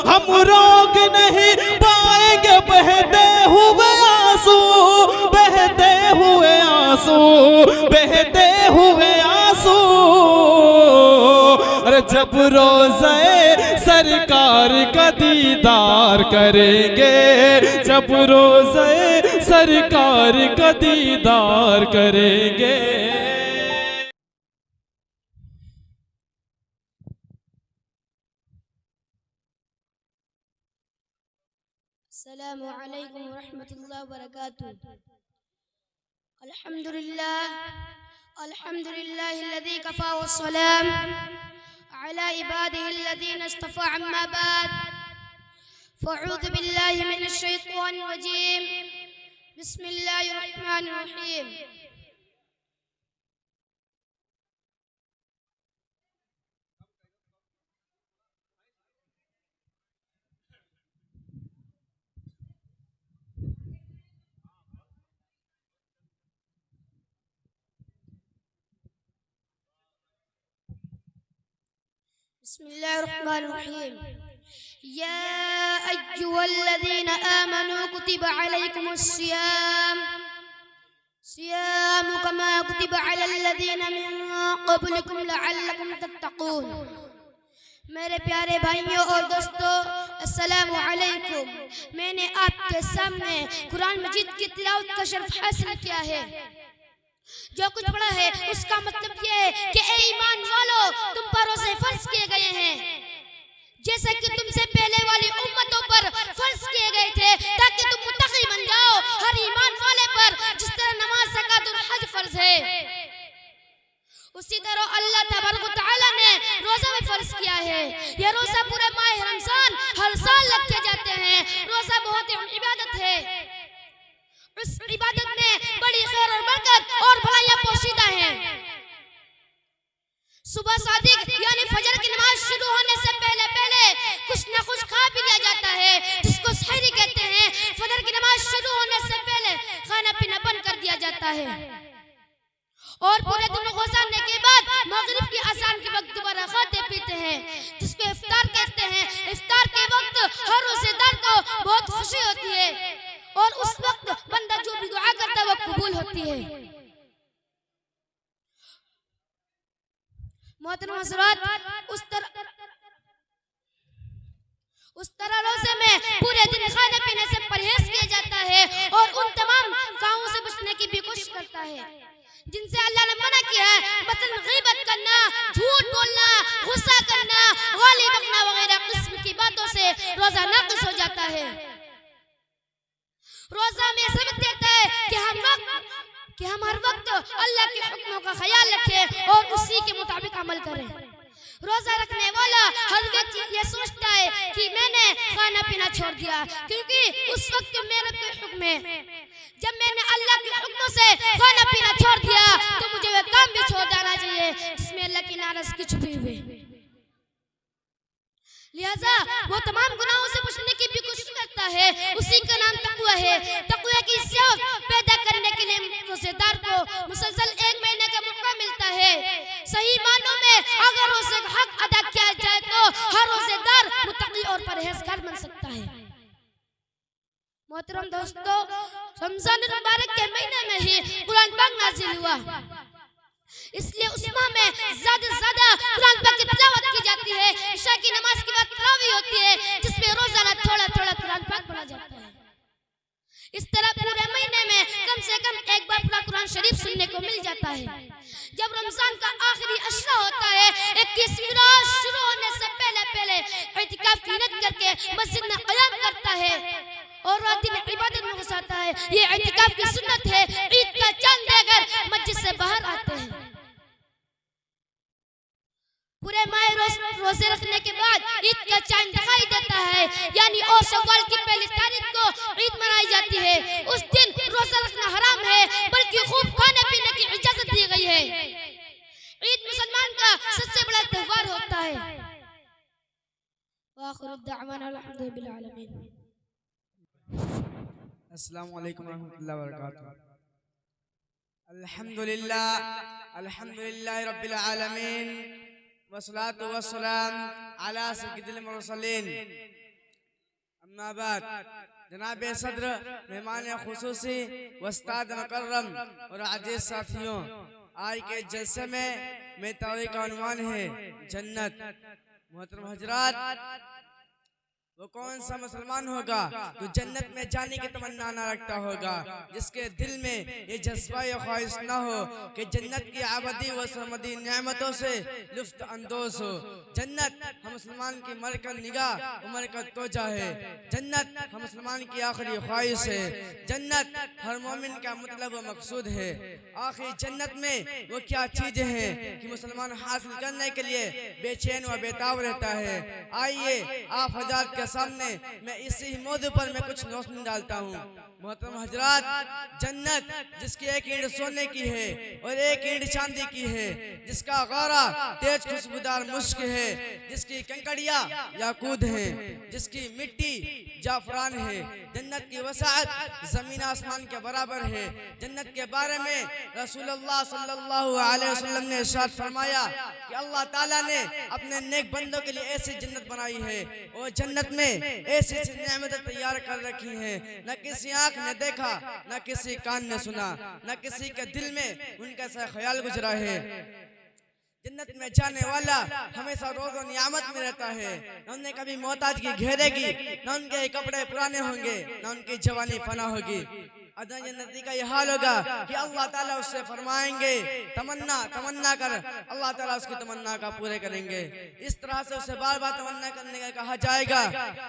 हम रोक नहीं पाएंगे बहते हुए आंसू, बहते हुए आंसू, बहते हुए आंसू। अरे जब रोज़े सरकार का दीदार करेंगे, जब रोज़े सरकार का दीदार करेंगे। अस्सलामु अलैकुम वरहमतुल्लाहि वबरकातुहू। अल्हम्दुलिल्लाह, अल्हम्दुलिल्लाहिल्लज़ी कफ़ा वस्सलाम अला इबादिहिल्लज़ीना इस्तफ़ा, अम्मा बाद, फ़अऊज़ु बिल्लाहि मिनश शैतानिर रजीम, बिस्मिल्लाहिर रहमानिर रहीम। बिस्मिल्लाहिर्रहमानिर्रहीम। या अय्युहल्लज़ीना आमनू कुतिबा अलैकुमुस्सियाम सियामु कमा कुतिबा अलल्लज़ीना मिन क़ब्लिकुम लअल्लकुम तत्तक़ून। मेरे प्यारे भाइयों और दोस्तों, अस्सलामु अलैकुम। मैंने आपके सामने कुरान मजीद की तिलावत का शर्फ हासिल किया है। जो कुछ पढ़ा है उसका मतलब यह है कि ए ईमान वालों, तुम पर रोज़े फर्ज किए गए हैं जैसे कि तुमसे पहले वाली उम्मतों पर फर्ज किए गए थे, ताकि तुम मुत्तकी बन जाओ। हर ईमान वाले पर जिस तरह नमाज, ज़कात और हज फर्ज है, उसी तरह अल्लाह तबारक व तआला ने रोजा भी फर्ज किया है। यह रोजा पूरे माह रमजान हर साल रखे जाते हैं। रोजा बहुत ही इबादत है। उस इबादत में बड़ी खैर और बरकत और भलाइयां पोशीदा हैं। सुबह सादिक यानी फजर की नमाज शुरू होने से पहले पहले कुछ न कुछ खा भी लिया जाता है, जिसको सहरी कहते हैं। फजर की नमाज शुरू होने से पहले खाना पीना बंद कर दिया जाता है और पूरे दिन गुजारने के बाद मगरिब की अज़ान के वक्त दोबारा खाते पीते हैं, जिसको इफ्तार कहते हैं। इफ्तार के वक्त हर रोजेदार को बहुत खुशी होती है और उस वक्त बंदा जो भी दुआ करता है वो कबूल होती है। मोहतरम हज़रात, उस तरह रोजे में पूरे दिन खाने पीने से परहेज किया जाता है और उन तमाम कामों से बचने की भी कोशिश करता है जिनसे अल्लाह ने मना किया है, मतलब गीबत करना, झूठ बोलना, गुस्सा करना, गाली बकना वगैरह किस्म की बातों से रोजा नाक़िस हो जाता है। रोजा में सबक देता है कि हम हर वक्त अल्लाह के हुक्मों का ख्याल रखें और उसी के मुताबिक अमल करें। रोजा रखने वाला हर व्यक्ति ये सोचता है कि मैंने खाना पीना छोड़ दिया, क्योंकि उस वक्त मेरे पे हुक्म है। जब मैंने अल्लाह के हुक्म से खाना पीना छोड़ दिया तो मुझे वह काम भी छोड़ देना चाहिए जिसमें अल्लाह की नाराजगी छुपी हुई है। लिहाजा वो तमाम गुनाहों से बचने की भी कोशिश करता है। उसी का नाम तक़वा है। तक़वा की सियाफ पैदा करने के लिए रोजेदार को मुसलसल 1 महीने का मौका मिलता है। सही मानों में अगर रोजे का हक अदा किया जाए तो हर रोजेदार मुत्तकी और परहेजगार बन सकता है। मोहतरम दोस्तों, रमजान मुबारक के महीने में ही कुरान पाक नाज़िल हुआ, इसलिए उस माह में ज्यादा से ज्यादा कुरान पाक की तिलावत की जाती है। इशा की नमाज के बाद तरावी होती है, जिसमें रोजाना थोड़ा थोड़ा कुरान पाक पढ़ा जाता है। इस तरह पूरे महीने में कम से कम एक बार पूरा कुरान शरीफ सुनने को मिल जाता है। जब रमजान का आखिरी अशरा होता है, 21वीं रात शुरू होने से पहले पहले इतिकाफ की नियत करके मस्जिद में क़याम करता है और रात दिन इबादत में घुसाता है। ये इतिकाफ की सुन्नत है। ईद का चांद देखकर मस्जिद से बाहर आते हैं। पूरे माह रोजे रखने के बाद ईद का चांद दिखाई देता है, यानी और शव्वाल की पहली तारीख को ईद मनाई जाती है। उस दिन रोजा रखना हराम है, बल्कि खूब खाने पीने की इजाजत दी गई है। ईद मुसलमान का सबसे बड़ा त्योहार होता है। अस्सलामु अलैकुम रहमतुल्लाहि व बरकातुहू। अल्हम्दुलिल्लाह, अल्हम्दुलिल्लाहि रब्बिल आलमीन, वस्सलातु वस्सलाम अला सय्यिदिल मुरसलीन। अम्मा बाद, जनाब सदर, मेहमान खुसूसी, उस्ताद मुकर्रम और अजीज साथियों, आज के जलसे में मेरी तकरीर का उन्वान है जन्नत। मोहतरम हजरात, वो कौन सा मुसलमान होगा जो जन्नत में जाने की तमन्ना ना रखता होगा, जिसके दिल में ये जज्बा या ख्वाहिश ना हो कि जन्नत की आबादी व सरमदी नेमतों से लुफ्त अंदोज हो। जन्नत हम मुसलमान की मरकज निगाह उम्र का तोजा है। जन्नत हम मुसलमान की आखिरी ख्वाहिश है। जन्नत हर मोमिन का मतलब व मकसूद है। आखिर जन्नत में वो क्या चीजें हैं कि मुसलमान हासिल करने के लिए बेचैन व बेताब रहता है। आइए आप हजरात के सामने मैं इसी मौजू पर मैं कुछ रोशनी डालता हूँ। मोहतरम हजरात, जन्नत जिसकी एक ईंट सोने की है और एक ईंट चांदी की है, जिसका गारा तेज खुशबूदार मुश्क है, जिसकी कंकड़िया याकूत है, जिसकी मिट्टी जाफरान है। जन्नत की वसाअत जमीन आसमान के बराबर है। जन्नत के बारे में रसूलुल्लाह सल्लल्लाहु अलैहि वसल्लम ने इरशाद फरमाया कि अल्लाह ताला ने अपने नेक बंदों के लिए ऐसी जन्नत बनाई है और जन्नत में ऐसी नेमतें तैयार कर रखी हैं, न किसी आंख ने देखा, न किसी कान ने सुना, न किसी के दिल में उनका ऐसा ख्याल गुजरा है। जन्नत में जाने वाला हमेशा रोज़ नियामत में रहता है। न उन्हें कभी मोहताज की घेरेगी, न उनके कपड़े पुराने होंगे, न उनकी जवानी फना होगी। अदन जन्नती का ये हाल होगा कि अल्लाह ताला उससे फरमाएंगे तमन्ना कर, अल्लाह ताला उसकी तमन्ना का पूरे करेंगे। इस तरह से उसे बार बार तमन्ना करने का कहा जाएगा।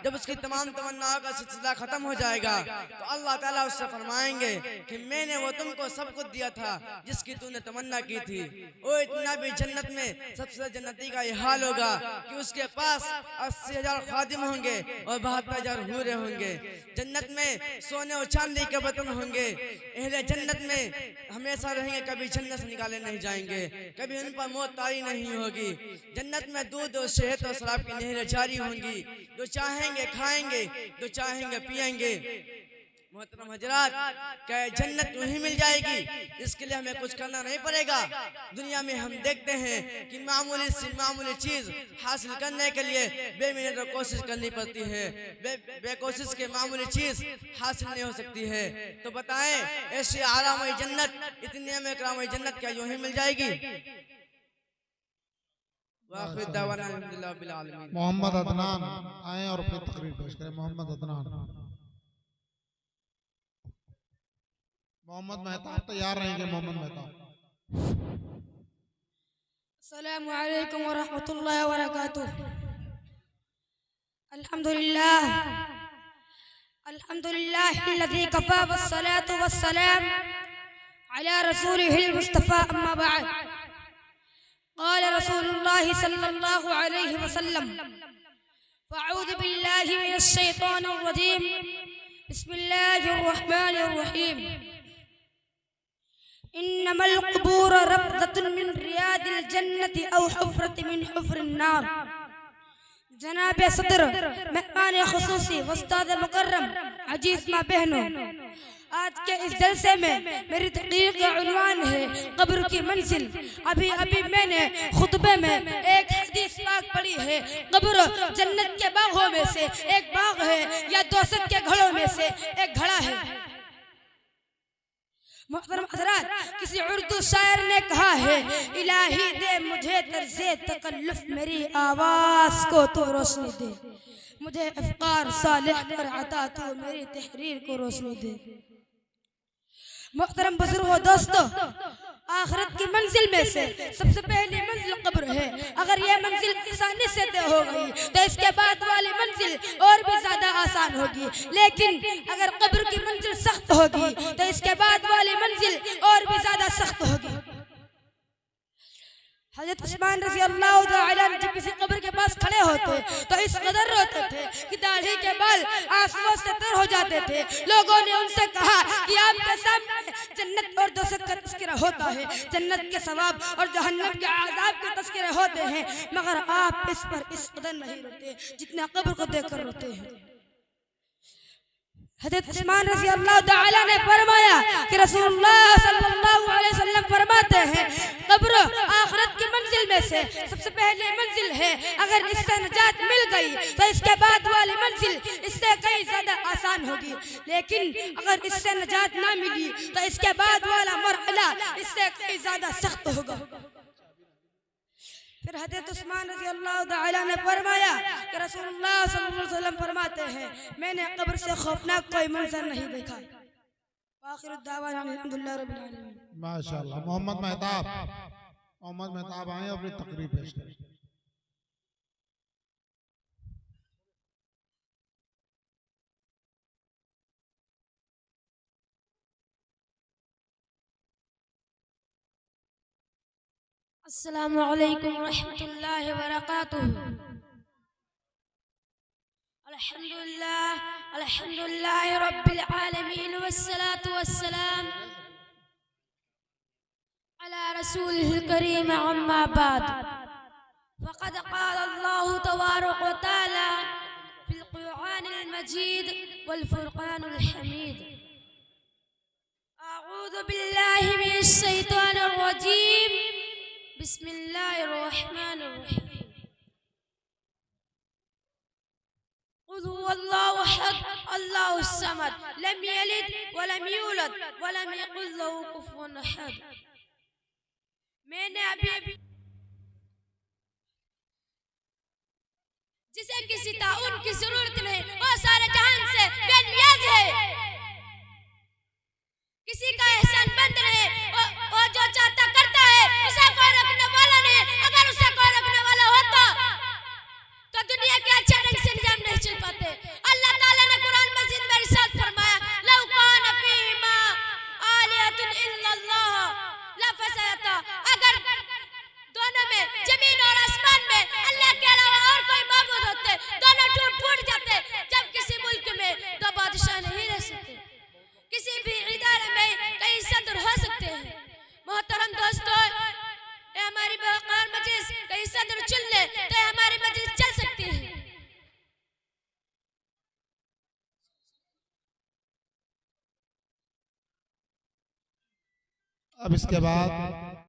जब उसकी तमाम तमन्नाओं का सिलसिला खत्म हो जाएगा तो अल्लाह ताला उससे फरमाएंगे कि मैंने वो तुमको सब कुछ दिया था जिसकी तूने तमन्ना की थी। ओ इतना भी जन्नत में सबसे जन्नती का ये हाल होगा कि उसके पास 80,000 खादिम होंगे और 72,000 हूरें होंगे। जन्नत में सोने और चांदी के बर्तन होंगे। अहले जन्नत में हमेशा रहेंगे, कभी जन्नत से निकाले नहीं जाएंगे, कभी उन पर मौत तारी नहीं होगी। जन्नत में दूध और शहद और शराब की नहरें जारी होंगी। जो चाहेंगे खाएंगे, जो चाहेंगे पिएंगे। मोहतरम हजरात, क्या जन्नत वहीं मिल जाएगी? इसके लिए हमें कुछ करना नहीं पड़ेगा। दुनिया में हम देखते हैं कि मामूली सी मामूली चीज हासिल करने के लिए बेमिनत कोशिश करनी पड़ती है। बेकोशिश के मामूली चीज हासिल नहीं हो सकती है। तो बताएं, ऐसी आराम जन्नत, इतनी में कराम जन्नत क्या यूं ही मिल जाएगी? मोहम्मद अदनान आए और अपनी तकरीर पेश करें। मोहम्मद अदनान, मोहम्मद मेहताब तैयार रहेंगे। मोहम्मद मेहताब। अस्सलामु अलैकुम व रहमतुल्लाहि व बरकातुहू। अल्हम्दुलिल्लाहिल्लज़ी कफ़ा वस्सलातु वस्सलाम अला रसूलिहिल मुस्तफ़ा अम्मा बअद। क़ाल रसूलुल्लाहि सल्लल्लाहु अलैहि वसल्लम फ़अऊज़ु बिल्लाहि मिनश शैतानिर रजीम। बिस्मिल्लाहिर रहमानिर रहीम। इन्नमल क़ुबूर रब्ज़तुन मिन रियादिल जन्नति औ हुफ़्रतुन मिन हुफ़्रिन नार। जनाब सदर, मेहमान खुसूसी, उस्ताद मुकर्रम, अजीज माँ बहनों, आज के इस जलसे में मेरी तकरीर का उन्वान है कब्र की मंजिल। अभी मैंने खुतबे में एक हदीस पाक पढ़ी है। कब्र जन्नत के बागों में से एक बाग है या दोज़ख के घड़ों में से एक घड़ा है। मोहतरम हज़रात, किसी उर्दू शायर ने कहा है, इलाही दे मुझे तर्ज़े तकल्लुफ़, मेरी आवाज़ को तो रोशनी दे, मुझे अफ़कार सालिह कर अता तू, मेरी तहरीर को रोशनी दे। मोहतरम बुजुर्गों, दोस्तों, आखिरत की मंजिल में से सबसे पहली मंजिल कब्र है। अगर यह मंजिल आसानी से तय हो गई तो इसके बाद वाली मंजिल और भी ज्यादा आसान होगी। लेकिन अगर कब्र की मंजिल सख्त होगी तो इसके बाद वाली मंजिल और भी ज्यादा सख्त होगी। हज़रत उस्मान रज़ी अल्लाह तआला अन्हु जब किसी कब्र के पास खड़े होते तो इस कदर रोते थे कि दाढ़ी के बाल आंसुओं से तर हो जाते थे। लोगों ने उनसे कहा कि आपके सामने जन्नत और दोज़ख का तज़किरा होता है, जन्नत के सवाब और जहन्नम के आज़ाब के तज़किरे होते हैं, मगर आप इस पर इस कदर नहीं रोते जितना कब्र को देखकर रोते हैं। हज़रत उस्मान रज़ी अल्लाह तआला ने फरमाया कि रसूलुल्लाह सल्लल्लाहु अलैहि वसल्लम फरमाते हैं कब्र आखिरत की मंजिल में से सबसे पहले मंजिल है। अगर इससे निजात मिल गई तो इसके बाद वाली मंजिल इससे कहीं ज्यादा आसान होगी, लेकिन अगर इससे निजात ना मिली तो इसके बाद वाला मरहला इससे कहीं ज्यादा सख्त होगा। फिर हज़रत उस्मान रज़ी अल्लाह तआला ने फरमाया कि रसूलुल्लाह सल्लल्लाहु अलैहि वसल्लम फरमाते हैं मैंने कब्र से खौफनाक कोई मंजर नहीं देखा। आखिर दावा अल्हम्दुलिल्लाह रब्बिल आलमीन। माशाअल्लाह। मोहम्मद मेहताब आए अपनी तकरीर पेश करें। अस्सलामु अलैकुम रहमतुल्लाहि व बरकातुहू। अल्हम्दुलिल्लाह रब्बिल आलमीन वस्सलातु वस्सलाम अला रसूलिहिल करीम अम्मा बाद। फ़क़द क़ाल अल्लाहु तबारक व तआला फ़िल क़ुरआनिल मजीद वल फ़ुरक़ानिल हमीद। अऊज़ु बिल्लाहि मिनश शैतानिर रजीम। बिस्मिल्लाहिर्रहमानिर्रहीम। क़ुल हुवल्लाहु अहद अल्लाहुस समद लम यलिद वलम यूलद वलम यकुल लहू कुफुवन अहद। मैंने अभी जिसे किसी ताउन की जरूरत नहीं वो सारे जहान से बेनियाज है। किसी का एहसान बंद नहीं वो जो चाहता करता है। उसे कोई रखने वाला नहीं। अगर उसे कोई रखने वाला होता तो दुनिया के अच्छे ढंग से निजाम नहीं चल पाते। अल्लाह ताला ने कुरान मजीद में इरशाद फरमाया लौ कान फीहिमा आलिहतुन इल्लल्लाह लफसदता। अगर दोनों में जमीन और आसमान में अल्लाह के अलावा और कोई माबूद होते दोनों टूट जाते। जब किसी मुल्क में दो बादशाह नहीं रह सकते, किसी भी इदारे में कई सदर हो सकते हैं। मोहतरम दोस्तों, हमारी बेवकार मजलिस कई सदर चुन ले तो हमारी मजलिस चल सकती है। अब इसके बाद